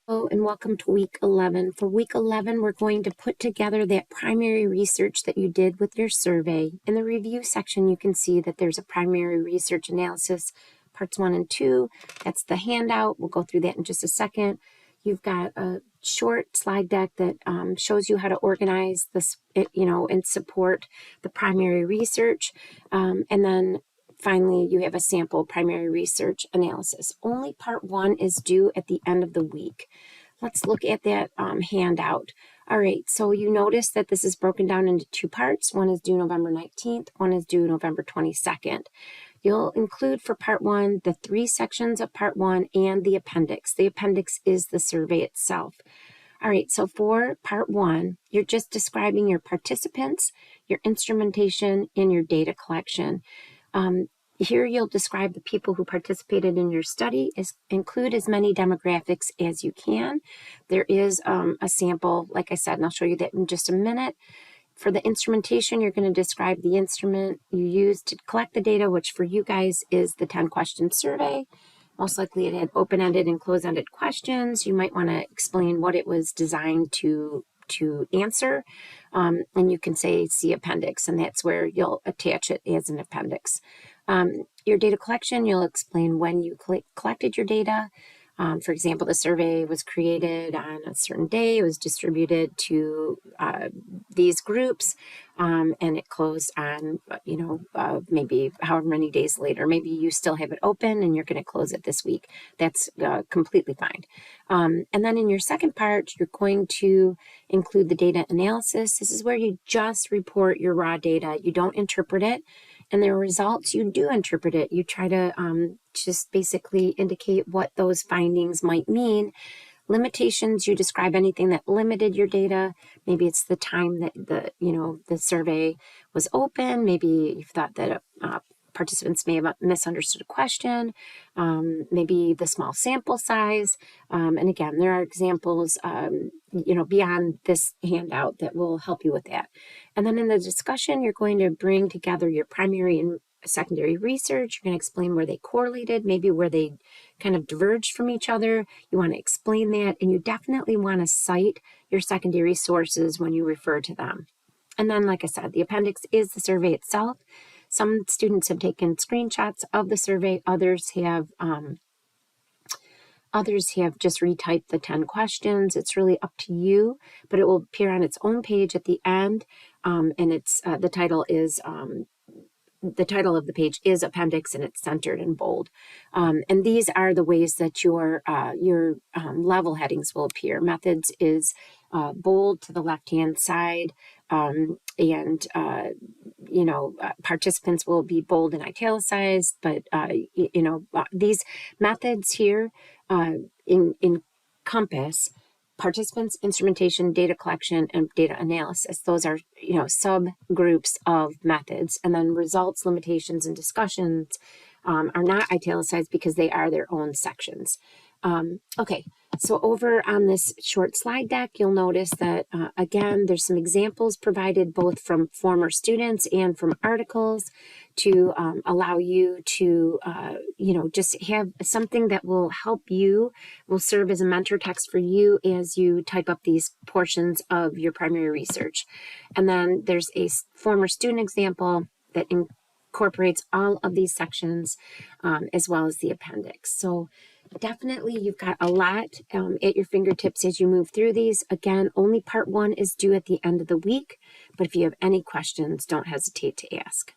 Hello and welcome to week 11. For week 11, we're going to put together that primary research that you did with your survey. In the review section, you can see that there's a primary research analysis, parts 1 and 2. That's the handout. We'll go through that in just a second. You've got a short slide deck that shows you how to organize this, and support the primary research. And then finally, you have a sample primary research analysis. Only part 1 is due at the end of the week. Let's look at that handout. All right, so you notice that this is broken down into 2 parts. One is due November 19th, one is due November 22nd. You'll include for part 1 the 3 sections of part 1 and the appendix. The appendix is the survey itself. All right, so for part 1, you're just describing your participants, your instrumentation, and your data collection. Here you'll describe the people who participated in your study, include as many demographics as you can. There is a sample, like I said, and I'll show you that in just a minute. For the instrumentation, you're going to describe the instrument you used to collect the data, which for you guys is the 10-question survey. Most likely it had open-ended and closed-ended questions. You might want to explain what it was designed to answer, and you can say see appendix, and that's where you'll attach it as an appendix. Your data collection, you'll explain when you collected your data. For example, the survey was created on a certain day, it was distributed to these groups, and it closed on, maybe however many days later. Maybe you still have it open and you're going to close it this week. That's completely fine. And then in your second part, you're going to include the data analysis. This is where you just report your raw data. You don't interpret it. And the results, you do interpret it. You try to just basically indicate what those findings might mean. Limitations, you describe anything that limited your data. Maybe it's the time that the survey was open. Maybe you thought that participants may have misunderstood a question, maybe the small sample size. And again, there are examples, beyond this handout that will help you with that. And then in the discussion, you're going to bring together your primary and secondary research. You're going to explain where they correlated, maybe where they kind of diverged from each other. You want to explain that, and you definitely want to cite your secondary sources when you refer to them. And then, like I said, the appendix is the survey itself. Some students have taken screenshots of the survey. Others have just retyped the 10 questions. It's really up to you, but it will appear on its own page at the end. And it's the title of the page is appendix, and it's centered in bold. And these are the ways that your level headings will appear. Methods is bold to the left-hand side, participants will be bold and italicized, but these methods here encompass participants, instrumentation, data collection, and data analysis. Those are, subgroups of methods. And then results, limitations, and discussions are not italicized because they are their own sections. Okay, so over on this short slide deck, you'll notice that, again, there's some examples provided both from former students and from articles to allow you to, just have something that will help you, will serve as a mentor text for you as you type up these portions of your primary research. And then there's a former student example that incorporates all of these sections, as well as the appendix. So definitely, you've got a lot at your fingertips as you move through these. Again, only part 1 is due at the end of the week, but if you have any questions, don't hesitate to ask.